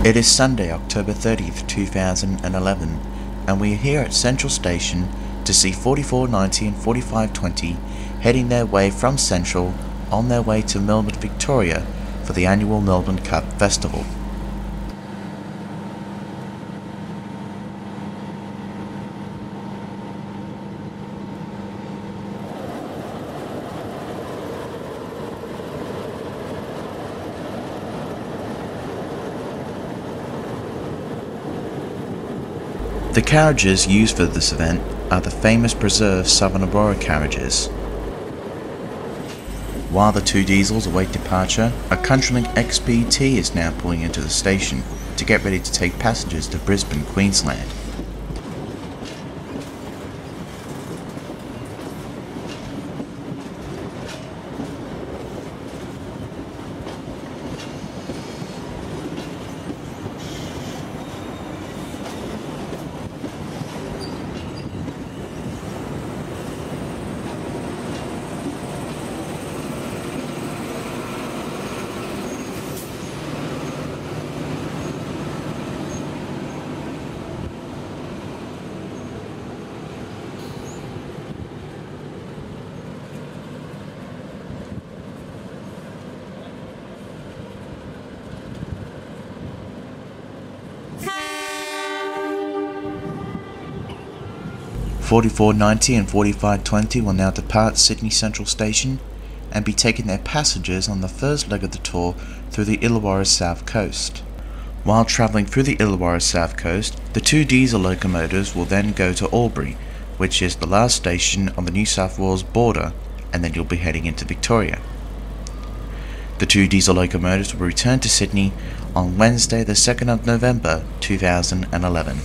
It is Sunday, October 30th, 2011, and we are here at Central Station to see 4490 and 4520 heading their way from Central on their way to Melbourne, Victoria for the annual Melbourne Cup Festival. The carriages used for this event are the famous preserved Southern Aurora carriages. While the two diesels await departure, a Countrylink XPT is now pulling into the station to get ready to take passengers to Brisbane, Queensland. .4490 and 4520 will now depart Sydney Central Station and be taking their passengers on the first leg of the tour through the Illawarra South Coast. While travelling through the Illawarra South Coast, the two diesel locomotives will then go to Albury, which is the last station on the New South Wales border, and then you'll be heading into Victoria. The two diesel locomotives will return to Sydney on Wednesday the 2nd of November 2011.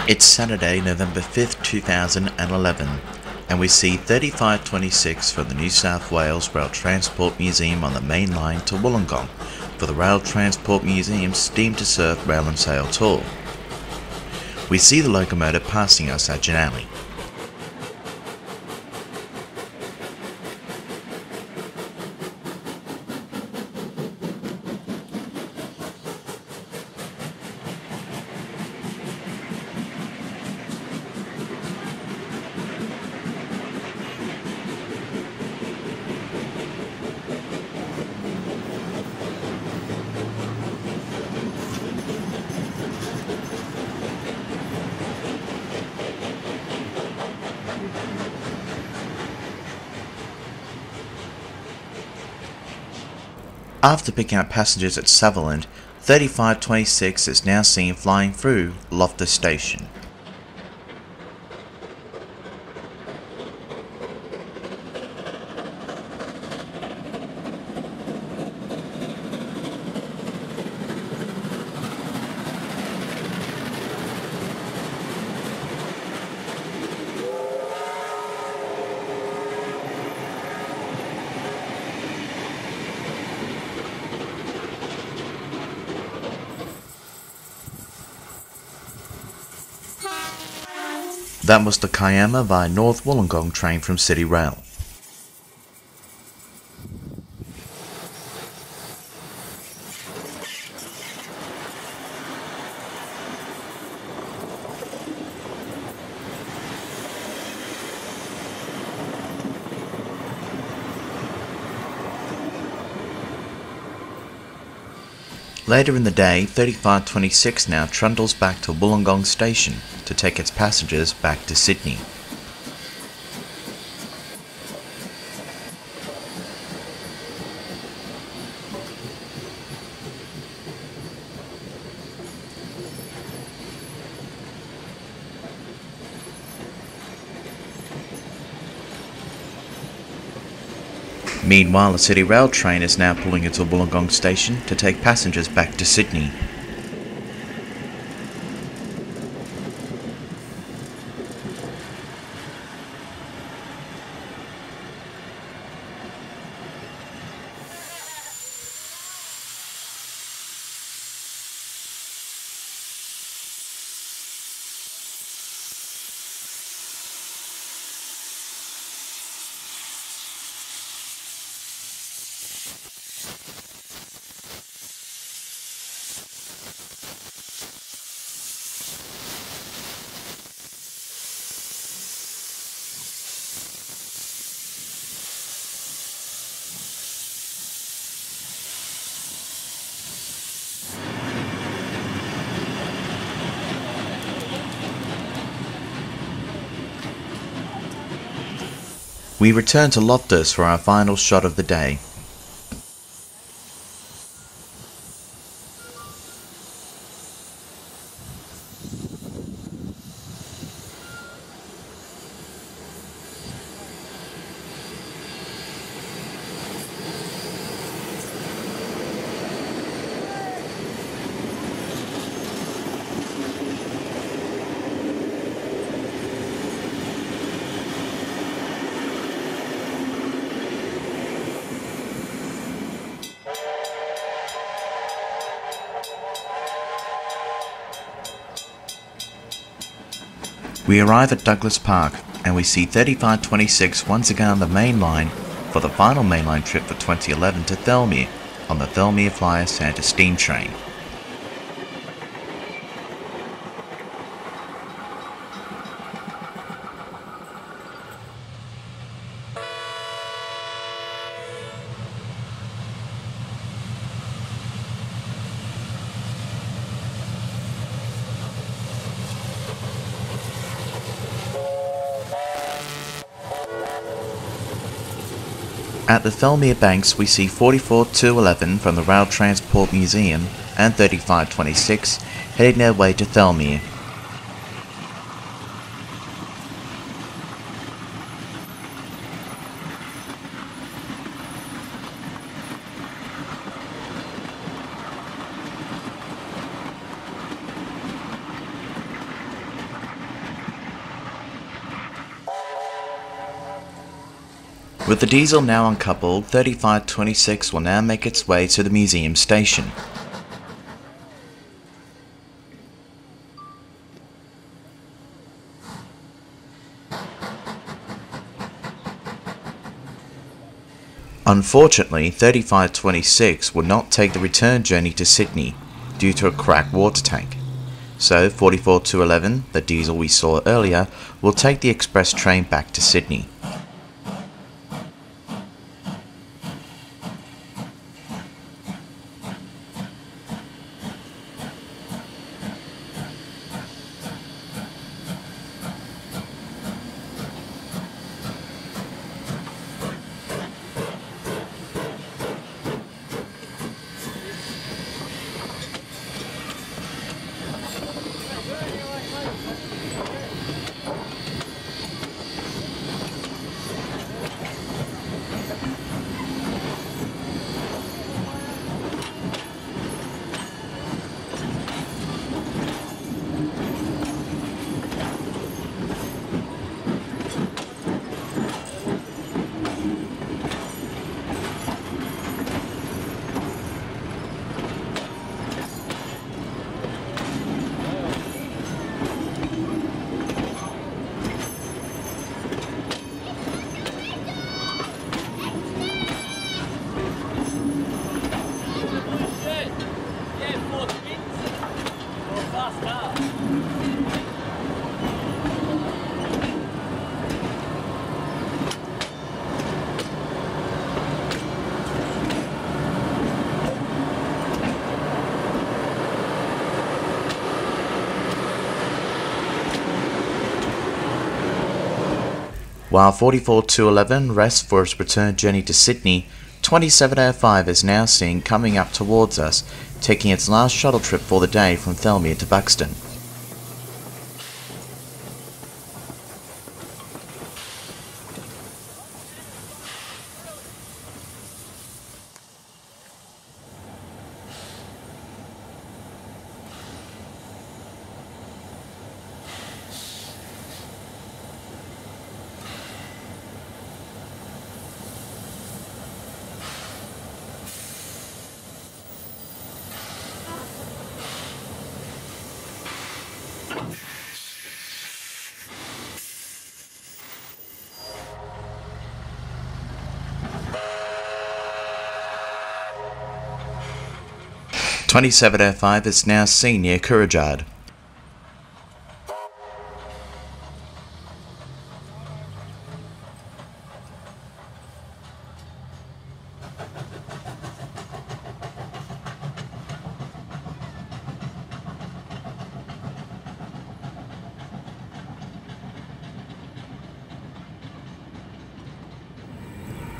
It's Saturday, November 5th, 2011, and we see 3526 from the New South Wales Rail Transport Museum on the main line to Wollongong for the Rail Transport Museum's Steam to Surf Rail and Sail Tour. We see the locomotive passing us at Janali. After picking up passengers at Sutherland, 3526 is now seen flying through Loftus Station. That was the Kiama via North Wollongong train from City Rail. Later in the day, 3526 now trundles back to Wollongong Station to take its passengers back to Sydney. Meanwhile, the City Rail train is now pulling into Wollongong Station to take passengers back to Sydney. We return to Loftus for our final shot of the day. We arrive at Douglas Park and we see 3526 once again on the main line for the final mainline trip for 2011 to Thelmere on the Thelmere Flyer Santa steam train. At the Thelmere Banks we see 44211 from the Rail Transport Museum and 3526 heading their way to Thelmere. With the diesel now uncoupled, 3526 will now make its way to the museum station. Unfortunately, 3526 will not take the return journey to Sydney due to a cracked water tank. So 44211, the diesel we saw earlier, will take the express train back to Sydney. While 44211 rests for its return journey to Sydney, 2705 is now seen coming up towards us, taking its last shuttle trip for the day from Thelmere to Buxton. .2705 is now seen near Kurrajard.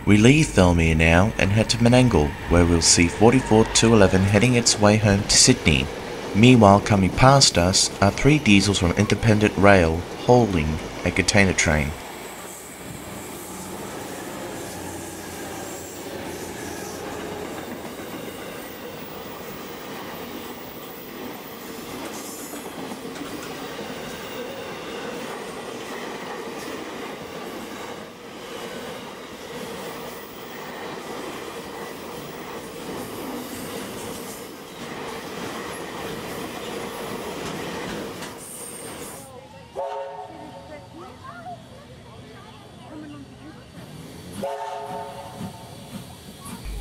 We leave Thelmere now and head to Menangle, where we'll see 44211 heading its way home to Sydney. Meanwhile, coming past us are 3 diesels from Independent Rail hauling a container train.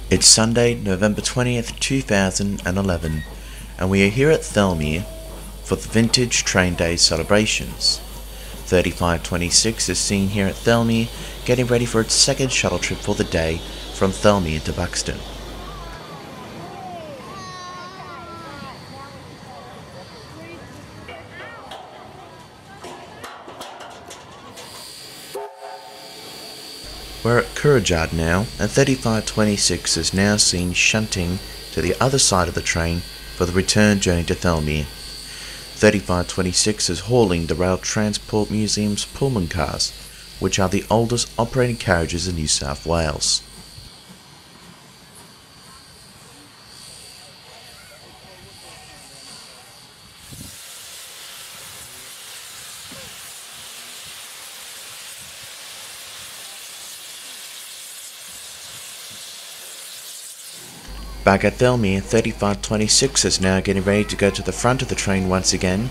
It's Sunday, November 20th, 2011, and we are here at Thelmere for the Vintage Train Day celebrations. 3526 is seen here at Thelmere, getting ready for its second shuttle trip for the day from Thelmere to Buxton. We're at Kurrajard now, and 3526 is now seen shunting to the other side of the train for the return journey to Thelmere. 3526 is hauling the Rail Transport Museum's Pullman cars, which are the oldest operating carriages in New South Wales. Back at Thelmere, 3526 is now getting ready to go to the front of the train once again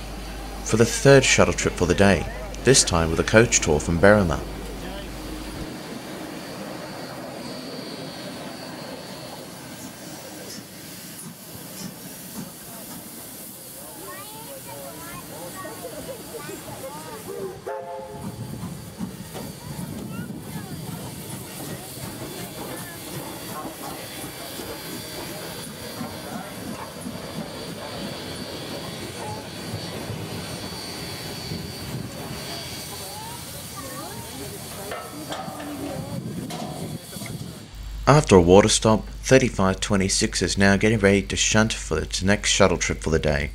for the third shuttle trip for the day, this time with a coach tour from Berrima. After a water stop, 3526 is now getting ready to shunt for its next shuttle trip for the day.